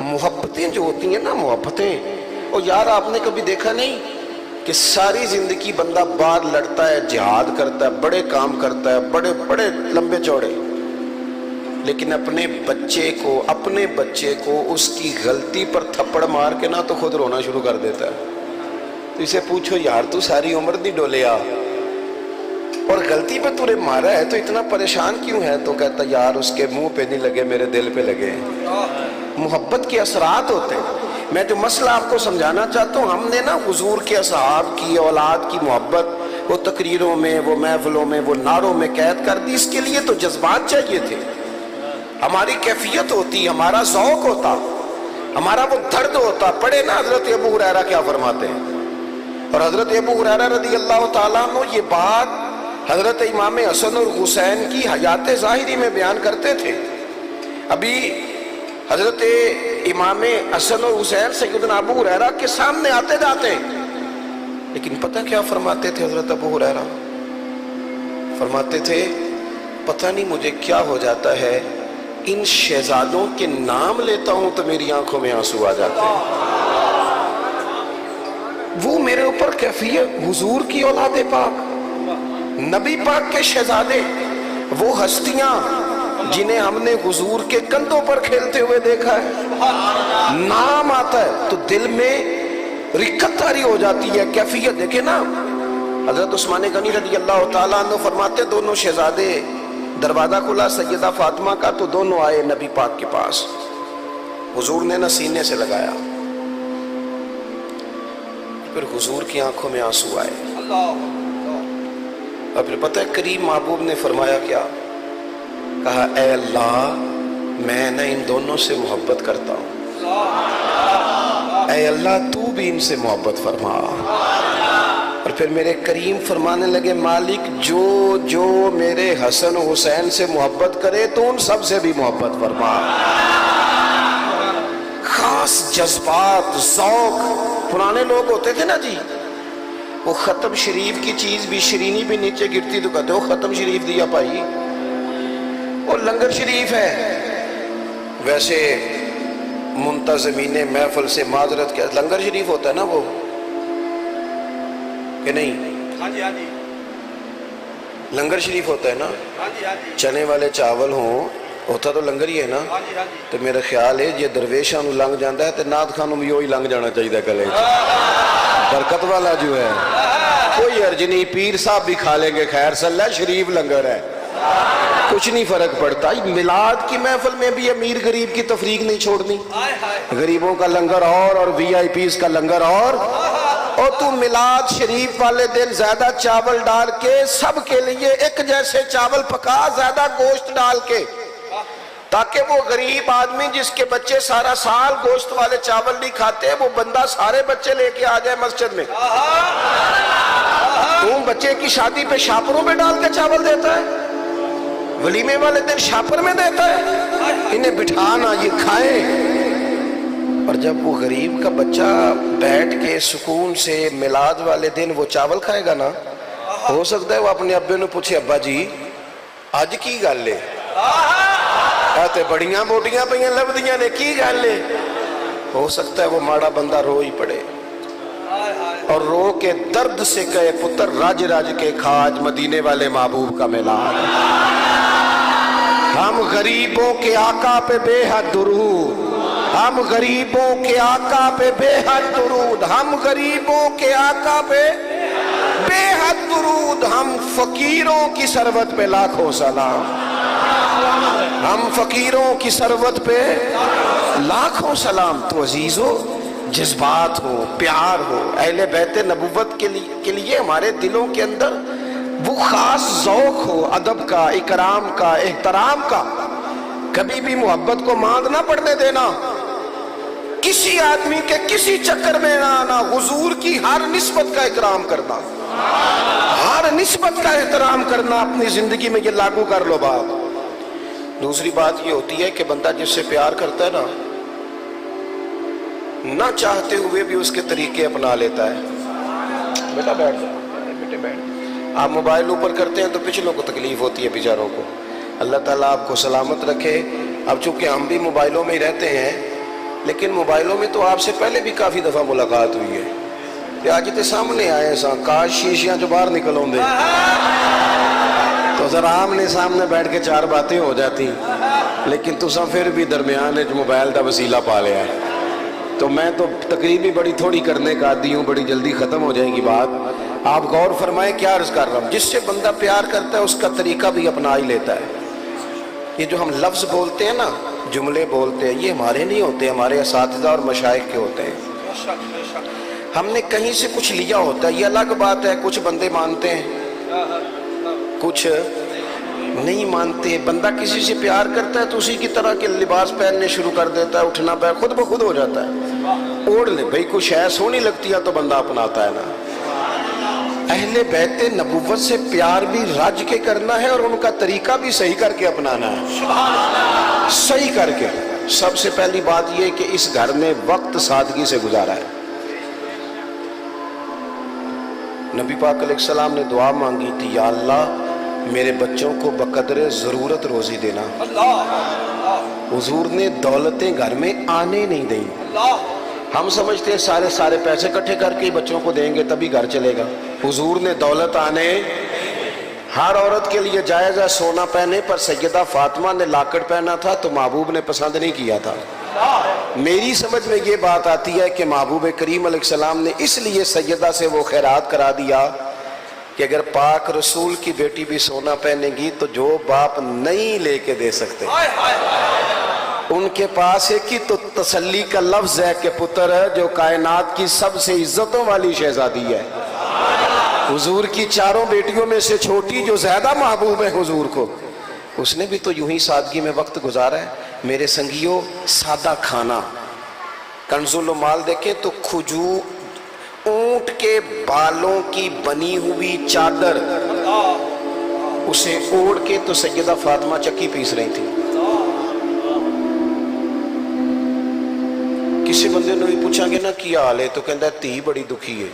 محبتیں جو ہوتی ہیں نا، محبتیں، اور یار آپ نے کبھی دیکھا نہیں کہ ساری زندگی بندہ باہر لڑتا ہے، جہاد کرتا ہے، بڑے کام کرتا ہے، بڑے بڑے لمبے چوڑے، لیکن اپنے بچے کو اس کی غلطی پر تھپڑ مار کے نہ تو خود رونا شروع کر دیتا ہے۔ تو اسے پوچھو یار تو ساری عمر نہیں ڈولیا اور غلطی پہ تُونے مارا ہے تو اتنا پریشان کیوں ہے؟ تو کہتا یار اس کے منہ پہ نہیں لگے، میرے دل پہ لگے۔ محبت کے اثرات ہوتے ہیں۔ میں جو مسئلہ آپ کو سمجھانا چاہتا ہوں، ہم نے نا حضور کے اصحاب کی، اولاد کی محبت وہ تقریروں میں، وہ محفلوں میں، وہ نعروں میں قید کر دی۔ اس کے لیے تو جذبات چاہیے تھے، ہماری کیفیت ہوتی، ہمارا ذوق ہوتا، ہمارا وہ درد ہوتا۔ پڑھے نا حضرت ابو ہریرہ کیا فرماتے ہیں، اور حضرت ابو ہریرہ رضی اللہ تعالیٰ عنہ یہ بات حضرت امام حسن اور حسین کی حیات ظاہری میں بیان کرتے تھے۔ ابھی حضرت امام حسن اور حسین سیدنا ابو ہریرہ کے سامنے آتے جاتے، لیکن پتہ کیا فرماتے تھے حضرت ابو ہریرہ؟ فرماتے تھے پتہ نہیں مجھے کیا ہو جاتا ہے، ان شہزادوں کے نام لیتا ہوں تو میری آنکھوں میں آنسو آ جاتے ہیں۔ وہ میرے اوپر کیفیت، حضور کی اولاد پاک، نبی پاک کے شہزادے، وہ ہستیاں جنہیں ہم نے حضور کے کندھوں پر کھیلتے ہوئے دیکھا ہے، نام آتا ہے تو دل میں رکت طاری ہو جاتی ہے، کیفیت دیکھیں نا۔ حضرت عثمان غنی رضی اللہ تعالیٰ عنہ فرماتے دونوں شہزادے، دروازہ کھلا سیدہ فاطمہ کا تو دونوں آئے نبی پاک کے پاس، حضور نے نہ سینے سے لگایا، پھر حضور کی آنکھوں میں آنسو آئے، اور پھر پتہ ہے کریم محبوب نے فرمایا کیا؟ کہا اے اللہ میں نہ ان دونوں سے محبت کرتا ہوں، اے اللہ تو بھی ان سے محبت فرما۔ اور پھر میرے کریم فرمانے لگے مالک جو جو میرے حسن و حسین سے محبت کرے تو ان سب سے بھی محبت فرما۔ خاص جذبات، ذوق، پرانے لوگ ہوتے تھے نا جی، وہ ختم شریف کی چیز بھی، شرینی بھی نیچے گرتی تو کہتے ہو ختم شریف دیا بھائی، وہ لنگر شریف ہے۔ ویسے منتظمین محفل سے معذرت کیا، لنگر شریف ہوتا ہے نا وہ کہ نہیں؟ ہاں جی ہاں جی، لنگر شریف ہوتا ہے نا، چنے والے چاول ہوں ہوتا تو لنگر ہی ہے نا۔ تو میرا خیال ہے یہ درویشاں نو لنگ جاندہ ہے تو نات خانوں بھی وہی لنگ جانا چاہیے گلے، برکت والا جو ہے، کوئی عرض نہیں، پیر صاحب بھی کھا لیں گے، خیر صلی اللہ، شریف لنگر ہے، کچھ نہیں فرق پڑتا۔ میلاد کی محفل میں بھی امیر غریب کی تفریق نہیں چھوڑنی، غریبوں کا لنگر اور وی آئی پیز کا لنگر اور تو میلاد شریف والے دن زیادہ چاول ڈال کے سب کے لیے ایک جیسے چاول پکا، زیادہ گوشت ڈال کے، تاکہ وہ غریب آدمی جس کے بچے سارا سال گوشت والے چاول نہیں کھاتے، وہ بندہ سارے بچے لے کے آ جائے مسجد میں۔ تم بچے کی شادی پہ شاپروں پہ ڈال کے چاول دیتا ہے، ولیمے والے دن شاپر میں دیتا ہے، انہیں بٹھانا یہ کھائیں۔ اور جب وہ غریب کا بچہ بیٹھ کے سکون سے میلاد والے دن وہ چاول کھائے گا نا، ہو سکتا ہے وہ اپنے ابے نے پوچھے ابا جی آج کی گل ہے، کہتے بڑیاں موٹیاں پہیاں لبدیاں نے کی گل ہے، ہو سکتا ہے وہ ماڑا بندہ رو ہی پڑے اور رو کے درد سے کہے پتر راج راج کے کھاج مدینے والے محبوب کا میلاد۔ ہم غریبوں کے آقا پہ بے حد درود، ہم غریبوں کے آقا پہ بے حد درود، ہم غریبوں کے آقا پہ بے حد درود، ہم فقیروں کی ثروت پہ لاکھوں سلام، ہم فقیروں کی ثروت پہ لاکھوں سلام۔ تو عزیزو جذبات ہو، پیار ہو، اہل بیت نبوت کے لیے ہمارے دلوں کے اندر وہ خاص ذوق ہو، ادب کا، اکرام کا، احترام کا، کبھی بھی محبت کو ماند نہ پڑنے دینا، کسی آدمی کے کسی چکر میں نہ آنا، حضور کی ہر نسبت کا اکرام کرنا، ہر نسبت کا احترام کرنا، اپنی زندگی میں یہ لاگو کر لو بات۔ دوسری بات یہ ہوتی ہے کہ بندہ جس سے پیار کرتا ہے نا، نہ چاہتے ہوئے بھی اس کے طریقے اپنا لیتا ہے۔ بیٹا بیٹھ جا، بیٹے بیٹھ۔ آپ موبائل اوپر کرتے ہیں تو پچھلوں کو تکلیف ہوتی ہے بیچاروں کو، اللہ تعالیٰ آپ کو سلامت رکھے۔ اب چونکہ ہم بھی موبائلوں میں ہی رہتے ہیں لیکن موبائلوں میں تو آپ سے پہلے بھی کافی دفعہ ملاقات ہوئی ہے کہ آج تے سامنے آئے سا کاش شیشیاں جو باہر نکلوں دے تو ذرا آمنے سامنے بیٹھ کے چار باتیں ہو جاتی، لیکن تساں پھر بھی درمیان جو موبائل دا وسیلہ پا لیا ہے. تو میں تو تقریبی بڑی تھوڑی کرنے کا عادی ہوں، بڑی جلدی ختم ہو جائے گی بات. آپ غور فرمائیں کیا عرض کر رہا ہوں. جس سے بندہ پیار کرتا ہے اس کا طریقہ بھی اپنا ہی لیتا ہے. یہ جو ہم لفظ بولتے ہیں نا، جملے بولتے ہیں، یہ ہمارے نہیں ہوتے، ہمارے اساتذہ اور مشائخ کے ہوتے ہیں. ہم نے کہیں سے کچھ لیا ہوتا ہے. یہ الگ بات ہے، کچھ بندے مانتے ہیں کچھ نہیں مانتے. بندہ کسی سے پیار کرتا ہے تو اسی کی طرح کے لباس پہننے شروع کر دیتا ہے، اٹھنا پہ خود بخود ہو جاتا ہے. اوڑھ لے بھئی کچھ ہے، سونی لگتی ہے تو بندہ اپناتا ہے نا. اہل بیت نبوت سے پیار بھی رج کے کرنا ہے اور ان کا طریقہ بھی صحیح کر کے اپنانا ہے. صحیح کر کے. سب سے پہلی بات یہ کہ اس گھر نے وقت سادگی سے گزارا ہے. نبی پاک علیہ السلام نے دعا مانگی تھی، یا اللہ میرے بچوں کو بقدر ضرورت روزی دینا. حضور نے دولتیں گھر میں آنے نہیں دیں. ہم سمجھتے ہیں سارے پیسے اکٹھے کر کے بچوں کو دیں گے تبھی گھر چلے گا. حضور نے دولت آنے، ہر عورت کے لیے جائز ہے سونا پہنے، پر سیدہ فاطمہ نے لاکٹ پہنا تھا تو محبوب نے پسند نہیں کیا تھا. میری سمجھ میں یہ بات آتی ہے کہ محبوب کریم علیہ السلام نے اس لیے سیدہ سے وہ خیرات کرا دیا کہ اگر پاک رسول کی بیٹی بھی سونا پہنے گی تو جو باپ نہیں لے کے دے سکتے ان کے پاس ہے کہ تو تسلی کا لفظ ہے کہ پتر جو کائنات کی سب سے عزتوں والی شہزادی ہے، حضور کی چاروں بیٹیوں میں سے چھوٹی جو زیادہ محبوب ہے حضور کو، اس نے بھی تو یوں ہی سادگی میں وقت گزارا ہے. میرے سنگیوں، سادہ کھانا. کنز المال دیکھیں تو کھجور، اونٹ کے بالوں کی بنی ہوئی چادر، اسے اوڑھ کے تو سیدہ فاطمہ چکی پیس رہی تھی. کسی بندے نے بھی پوچھا کہ نا کیا حال ہے تو کہندا ہے تھی بڑی دکھی ہے.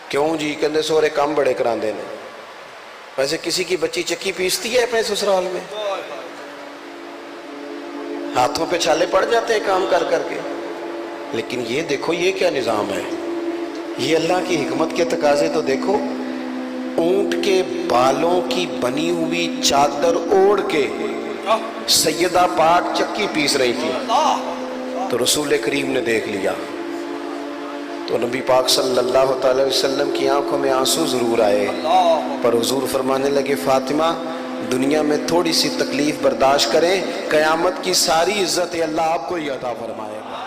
کیوں جی؟ کہندے سورے کام بڑے کراندے نے. ویسے کسی کی بچی چکی پیستی ہے اپنے سسرال میں؟ ہاتھوں پہ چھالے پڑ جاتے ہیں کام کر کر کے. لیکن یہ دیکھو یہ کیا نظام ہے، یہ اللہ کی حکمت کے تقاضے تو دیکھو. اونٹ کے بالوں کی بنی ہوئی چادر اوڑھ کے سیدہ پاک چکی پیس رہی تھی تو رسول کریم نے دیکھ لیا تو نبی پاک صلی اللہ تعالی وسلم کی آنکھوں میں آنسو ضرور آئے، پر حضور فرمانے لگے فاطمہ دنیا میں تھوڑی سی تکلیف برداشت کریں، قیامت کی ساری عزت اللہ آپ کو ہی عطا فرمائے گا.